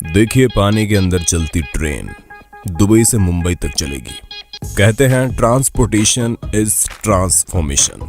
देखिए पानी के अंदर चलती ट्रेन दुबई से मुंबई तक चलेगी। कहते हैं ट्रांसपोर्टेशन इज ट्रांसफॉर्मेशन।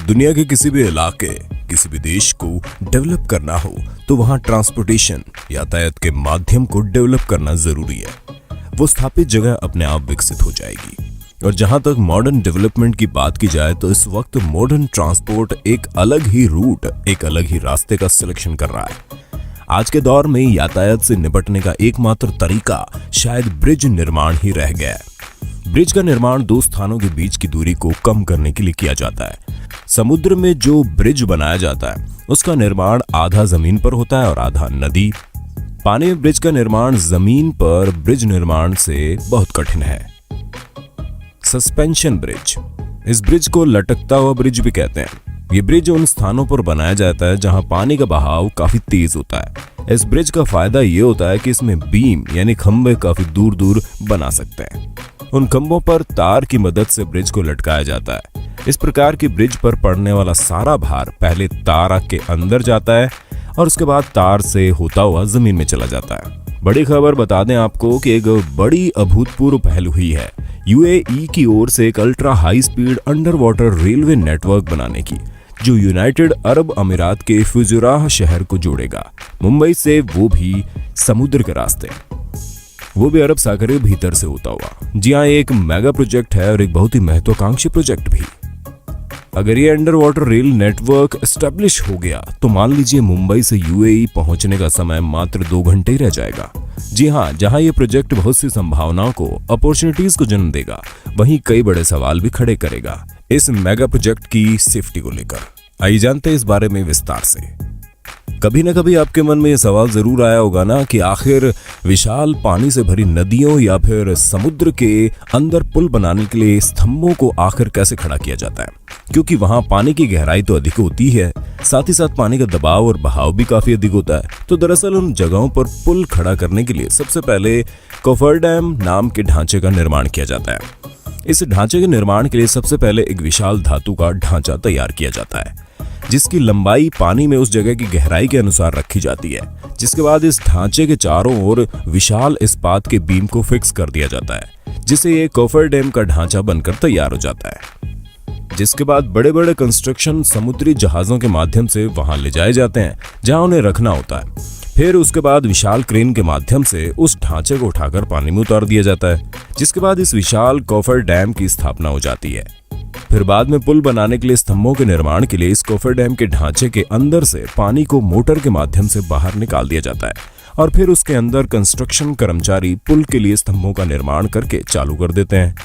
दुनिया के किसी भी इलाके, किसी भी देश को डेवलप करना हो तो वहां ट्रांसपोर्टेशन यातायात के माध्यम को डेवलप करना जरूरी है। वो स्थापित जगह अपने आप विकसित हो जाएगी। और जहां तक मॉडर्न डेवलपमेंट की बात की जाए तो इस वक्त मॉडर्न ट्रांसपोर्ट एक अलग ही रूट, एक अलग ही रास्ते का सिलेक्शन कर रहा है। आज के दौर में यातायात से निपटने का एकमात्र तरीका शायद ब्रिज निर्माण ही रह गया है। ब्रिज का निर्माण दो स्थानों के बीच की दूरी को कम करने के लिए किया जाता है। समुद्र में जो ब्रिज बनाया जाता है उसका निर्माण आधा जमीन पर होता है और आधा नदी। पानी में ब्रिज का निर्माण जमीन पर ब्रिज निर्माण से बहुत कठिन है। सस्पेंशन ब्रिज, इस ब्रिज को लटकता हुआ ब्रिज भी कहते हैं। ये ब्रिज उन स्थानों पर बनाया जाता है जहां पानी का बहाव काफी तेज होता है। इस ब्रिज का फायदा ये होता है कि इसमें बीम यानी खंभे काफी दूर दूर बना सकते हैं। उन खंभों पर तार की मदद से ब्रिज को लटकाया जाता है। इस प्रकार की ब्रिज पर पड़ने वाला सारा भार पहले तार के अंदर जाता है और उसके बाद तार से होता हुआ जमीन में चला जाता है। बड़ी खबर बता दें आपको कि एक बड़ी अभूतपूर्व पहल हुई है यूएई की ओर से एक ultra high speed under water railway network बनाने की, जो यूनाइटेड अरब अमीरात के फुजुराह शहर को जोड़ेगा मुंबई से, वो भी समुद्र के रास्ते, वो भी अरब सागर के भीतर से होता हुआ। जी हाँ, एक मेगा प्रोजेक्ट है और एक बहुत ही महत्वाकांक्षी प्रोजेक्ट भी। अगर ये under water rail network establish हो गया तो मान लीजिए मुंबई से यूएई पहुंचने का समय मात्र 2 घंटे ही रह जाएगा। जी हाँ, जहां ये प्रोजेक्ट बहुत सी संभावनाओं को, अपॉर्चुनिटीज को जन्म देगा, वहीं कई बड़े सवाल भी खड़े करेगा इस मेगा प्रोजेक्ट की सेफ्टी को लेकर। आइए जानते हैं इस बारे में विस्तार से। कभी ना कभी आपके मन में ये सवाल जरूर आया होगा ना कि आखिर विशाल पानी से भरी नदियों या फिर समुद्र के अंदर पुल बनाने के लिए स्तंभों को आखिर कैसे खड़ा किया जाता है, क्योंकि वहां पानी की गहराई तो अधिक होती है, साथ ही साथ पानी का दबाव और बहाव भी काफी अधिक होता है। तो दरअसल उन जगहों पर पुल खड़ा करने के लिए सबसे पहले कोफरडैम नाम के ढांचे का निर्माण किया जाता है। इस ढांचे के निर्माण के लिए सबसे पहले एक विशाल धातु का ढांचा तैयार किया जाता है, जिसकी लंबाई पानी में उस जगह की गहराई के अनुसार रखी जाती है। जिसके बाद इस ढांचे के चारों ओर विशाल इस्पात के बीम को फिक्स कर दिया जाता है, जिससे ये कोफरडैम का ढांचा बनकर तैयार हो जाता है। जिसके बाद बड़े बड़े कंस्ट्रक्शन समुद्री जहाजों के माध्यम से वहां ले जाए जाते हैं जहां उन्हें रखना होता है। फिर उसके बाद विशाल क्रेन के माध्यम से उस ढांचे को उठाकर पानी में उतार दिया जाता है, जिसके बाद इस विशाल कोफरडैम की स्थापना हो जाती है। फिर बाद में पुल बनाने के लिए स्तंभों के निर्माण के लिए इस कोफरडैम के ढांचे के अंदर से पानी को मोटर के माध्यम से बाहर निकाल दिया जाता है और फिर उसके अंदर कंस्ट्रक्शन कर्मचारी पुल के लिए स्तंभों का निर्माण करके चालू कर देते हैं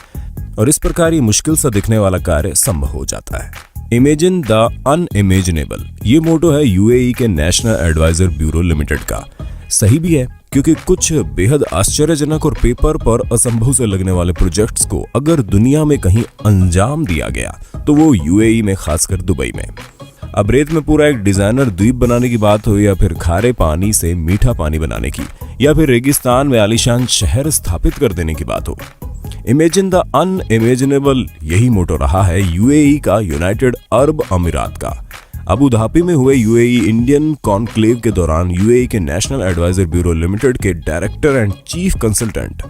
और इस प्रकार ये मुश्किल सा दिखने वाला कार्य संभव हो जाता है। इमेजिन द अनइमेजिनेबल, ये मोटो है यूएई के नेशनल एडवाइजर ब्यूरो लिमिटेड का। सही भी है, क्योंकि कुछ बेहद आश्चर्यजनक और पेपर पर असंभव से लगने वाले प्रोजेक्ट्स को अगर दुनिया में कहीं अंजाम दिया गया तो वो यूएई में, खासकर दुबई में। अब रेत में पूरा एक डिजाइनर द्वीप बनाने की बात हो, या फिर खारे पानी से मीठा पानी बनाने की, या फिर रेगिस्तान में आलीशान शहर स्थापित कर देने की बात हो, इमेजिन द अनइमेजिनेबल यही मोटो रहा है यूएई का, यूनाइटेड अरब अमीरात का। अबू धाबी में हुए यूएई इंडियन कॉन्क्लेव के दौरान यूएई के नेशनल एडवाइजर ब्यूरो लिमिटेड के director and chief consultant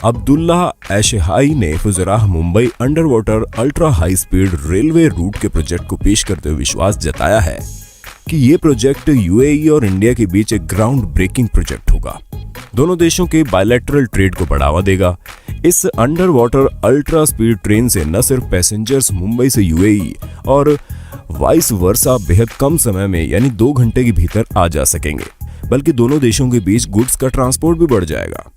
Abdullah एशहाई ने Fujairah Mumbai underwater ultra high speed railway route के प्रोजेक्ट को पेश करते हुए विश्वास जताया है कि ये प्रोजेक्ट यूएई और इंडिया के बीच एक ग्राउंड ब्रेकिंग प्रोजेक्ट होगा। दोनों देशों के बायलैटरल ट्रेड को बढ़ावा देगा। इस under water ultra speed train से न सिर्फ पैसेंजर्स मुंबई से यूएई और वाइस वर्सा बेहद कम समय में यानी 2 घंटे के भीतर आ जा सकेंगे, बल्कि दोनों देशों के बीच गुड्स का ट्रांसपोर्ट भी बढ़ जाएगा।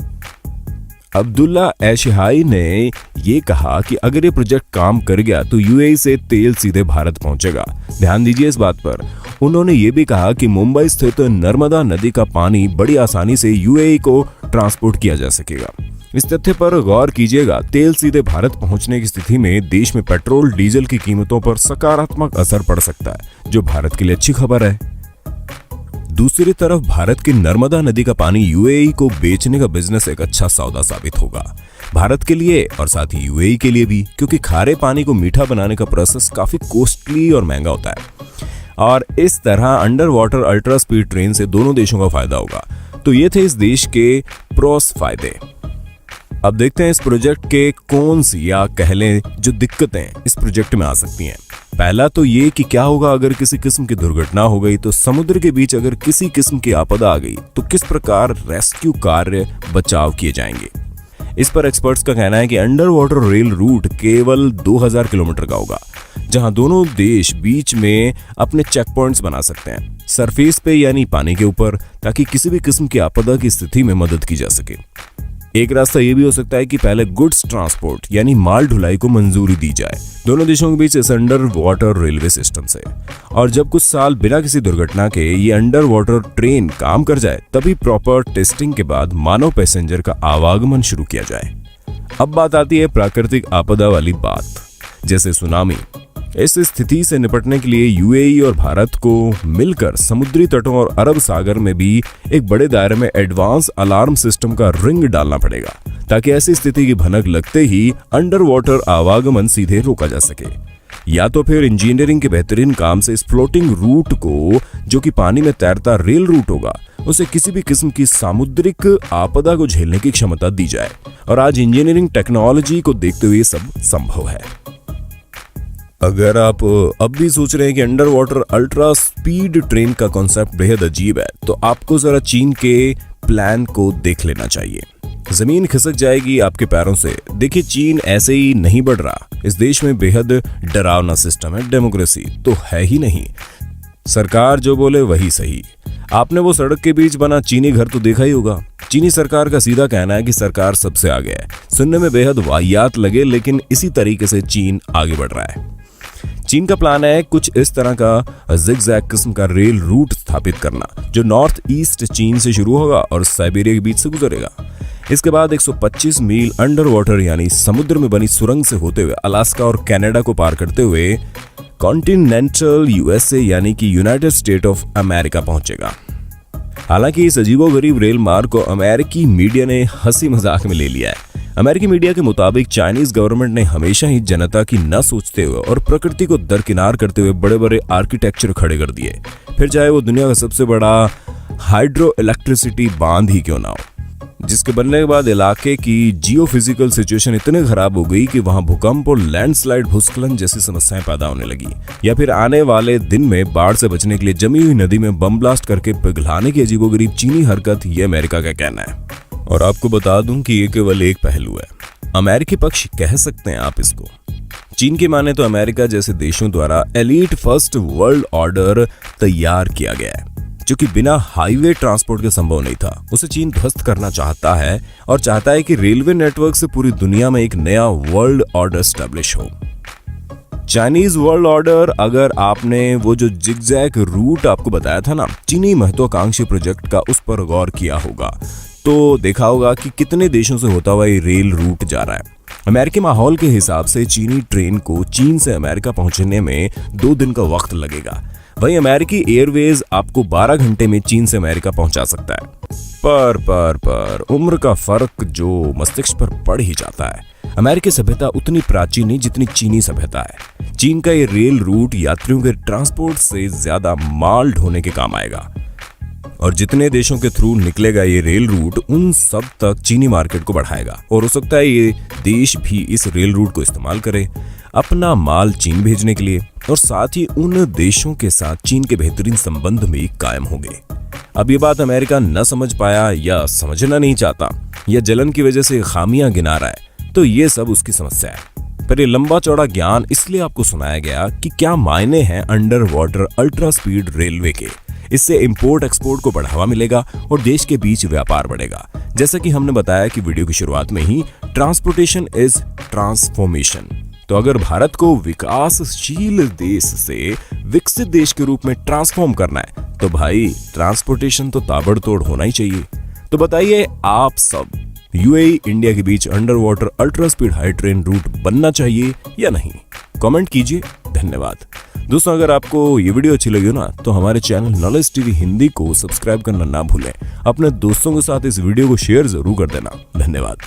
अब्दुल्ला एशहाई ने ये कहा कि अगर ये प्रोजेक्ट काम कर गया तो यूएई से तेल सीधे भारत पहुंचेगा। ध्यान दीजिए इस बात पर। उन्होंने ये भी कहा कि मुंबई स्थित नर्मदा नदी का पानी बड़ी आसानी से यूएई को ट्रांसपोर्ट किया जा सकेगा। इस तथ्य पर गौर कीजिएगा, तेल सीधे भारत पहुंचने की स्थिति में देश में पेट्रोल डीजल की कीमतों पर सकारात्मक असर पड़ सकता है, जो भारत के लिए अच्छी खबर है। दूसरी तरफ भारत की नर्मदा नदी का पानी यूएई को बेचने का बिजनेस एक अच्छा सौदा साबित होगा, भारत के लिए और साथ ही यूएई के लिए भी, क्योंकि खारे पानी को मीठा बनाने का प्रोसेस काफी कॉस्टली और महंगा होता है। और इस तरह under water ultra speed train से दोनों देशों का फायदा होगा। तो ये थे इस देश के प्रोस फायदे। अब देखते हैं इस प्रोजेक्ट के कौन सी या कह लें जो दिक्कतें इस प्रोजेक्ट में आ सकती हैं। पहला तो ये कि क्या होगा अगर किसी किस्म की दुर्घटना हो गई, तो समुद्र के बीच अगर किसी किस्म की आपदा आ गई तो किस प्रकार रेस्क्यू कार्य बचाव किए जाएंगे। इस पर एक्सपर्ट्स का कहना है कि अंडर वाटर रेल रूट केवल 2000 किलोमीटर का होगा, जहां दोनों देश बीच में अपने चेक पॉइंट्स बना सकते हैं सरफेस पे यानी पानी के ऊपर, ताकि किसी भी किस्म की आपदा की स्थिति में मदद की जा सके। एक रास्ता यह भी हो सकता है कि पहले गुड्स ट्रांसपोर्ट यानी माल ढुलाई को मंजूरी दी जाए दोनों देशों के बीच इस अंडर वाटर रेलवे सिस्टम से, और जब कुछ साल बिना किसी दुर्घटना के ये अंडर वाटर ट्रेन काम कर जाए तभी प्रॉपर टेस्टिंग के बाद मानव पैसेंजर का आवागमन शुरू किया जाए। अब बात आती है प्राकृतिक आपदा वाली बात, जैसे सुनामी। इस स्थिति से निपटने के लिए यूएई और भारत को मिलकर समुद्री तटों और अरब सागर में भी एक बड़े दायरे में एडवांस अलार्म सिस्टम का रिंग डालना पड़ेगा, ताकि ऐसी स्थिति की भनक लगते ही अंडर वाटर आवागमन सीधे रोका जा सके। या तो फिर इंजीनियरिंग के बेहतरीन काम से इस फ्लोटिंग रूट को, जो कि पानी में तैरता रेल रूट होगा, उसे किसी भी किस्म की सामुद्रिक आपदा को झेलने की क्षमता दी जाए। और आज इंजीनियरिंग टेक्नोलॉजी को देखते हुए सब संभव है। अगर आप अब भी सोच रहे हैं कि under water ultra speed train का कॉन्सेप्ट बेहद अजीब है, तो आपको जरा चीन के प्लान को देख लेना चाहिए। जमीन खिसक जाएगी आपके पैरों से। देखिए, चीन ऐसे ही नहीं बढ़ रहा। इस देश में बेहद डरावना सिस्टम है, डेमोक्रेसी तो है ही नहीं। सरकार जो बोले वही सही। आपने वो सड़क के बीच बना चीनी घर तो देखा ही होगा। चीनी सरकार का सीधा कहना है कि सरकार सबसे आगे है। सुनने में बेहद वाहियात लगे, लेकिन इसी तरीके से चीन आगे बढ़ रहा है। चीन का प्लान है कुछ इस तरह का जिगजैग किस्म का रेल रूट स्थापित करना, जो नॉर्थ ईस्ट चीन से शुरू होगा और साइबेरिया के बीच से गुजरेगा। इसके बाद 125 मील अंडर वाटर यानी समुद्र में बनी सुरंग से होते हुए अलास्का और कनाडा को पार करते हुए कॉन्टिनेंटल यूएसए यानी कि यूनाइटेड स्टेट ऑफ अमेरिका पहुंचेगा। हालांकि इस अजीबोगरीब रेल मार्ग को अमेरिकी मीडिया ने हंसी मजाक में ले लिया है। अमेरिकी मीडिया के मुताबिक चाइनीज गवर्नमेंट ने हमेशा ही जनता की न सोचते हुए और प्रकृति को दरकिनार करते हुए बड़े बड़े आर्किटेक्चर खड़े कर दिए, फिर चाहे वो दुनिया का सबसे बड़ा हाइड्रो इलेक्ट्रिसिटी बांध ही क्यों ना हो, जिसके बनने के बाद इलाके की जियोफिजिकल सिचुएशन इतने खराब हो गई कि वहां भूकंप और लैंडस्लाइड भूस्खलन जैसी समस्याएं पैदा होने लगी। या फिर आने वाले दिन में बाढ़ से बचने के लिए जमी हुई नदी में बम ब्लास्ट करके पिघलाने की अजीबोगरीब चीनी हरकत, ये अमेरिका का कहना है। और आपको बता दूं कि ये केवल एक पहलू है, अमेरिकी पक्ष कह सकते हैं आप इसको। चीन की माने तो अमेरिका जैसे देशों द्वारा एलीट फर्स्ट वर्ल्ड ऑर्डर तैयार किया गया है, जो कि बिना हाईवे ट्रांसपोर्ट के संभव नहीं था। उसे चीन ध्वस्त करना चाहता है और चाहता है कि रेलवे नेटवर्क से पूरी दुनिया में एक नया वर्ल्ड ऑर्डर स्टैब्लिश हो। चाइनीज वर्ल्ड ऑर्डर, अगर आपने वो जो जिगजैग रूट आपको बताया था ना, चीनी महत्वाकांक्षी प्रोजेक्ट का, उस पर गौर किया होगा तो देखा होगा कि कितने देशों से होता हुआ ये रेल रूट जा रहा है। अमेरिकी माहौल के हिसाब से चीनी ट्रेन को चीन से अमेरिका पहुंचने में 2 दिन का वक्त लगेगा। वहीं अमेरिकी एयरवेज आपको 12 घंटे में चीन से अमेरिका पहुंचा सकता है। पर उम्र का फर्क जो मस्तिष्क पर पड़ ही जाता है। अमेरिकी सभ्यता उतनी प्राचीन नहीं जितनी चीनी सभ्यता है। चीन का ये रेल रूट यात्रियों के ट्रांसपोर्ट से ज्यादा माल ढोने के काम आएगा, और जितने देशों के थ्रू निकलेगा ये रेल रूट, उन सब तक चीनी मार्केट को बढ़ाएगा। और हो सकता है ये देश भी इस रेल रूट को इस्तेमाल करे अपना माल चीन भेजने के लिए, और साथ ही उन देशों के साथ चीन के बेहतरीन संबंध भी कायम होंगे। अब ये बात अमेरिका न समझ पाया या समझना नहीं चाहता या जलन की वजह से खामियां गिना रहा है, तो ये सब उसकी समस्या है। पर ये लंबा चौड़ा ज्ञान इसलिए आपको सुनाया गया कि क्या मायने हैं under water ultra speed railway के। इससे इंपोर्ट एक्सपोर्ट को बढ़ावा मिलेगा और देश के बीच व्यापार बढ़ेगा। जैसा कि हमने बताया कि वीडियो की शुरुआत में ही, ट्रांसपोर्टेशन इज ट्रांसफॉर्मेशन। तो अगर भारत को विकासशील देश से विकसित देश के रूप में ट्रांसफॉर्म करना है, तो भाई ट्रांसपोर्टेशन तो ताबड़तोड़ होना ही चाहिए। तो बताइए आप सब, यूएई इंडिया के बीच underwater ultra speed high train route बनना चाहिए या नहीं? कमेंट कीजिए। धन्यवाद दोस्तों। अगर आपको ये वीडियो अच्छी लगी हो ना, तो हमारे चैनल नॉलेज टीवी हिंदी को सब्सक्राइब करना ना भूलें। अपने दोस्तों के साथ इस वीडियो को शेयर जरूर कर देना। धन्यवाद।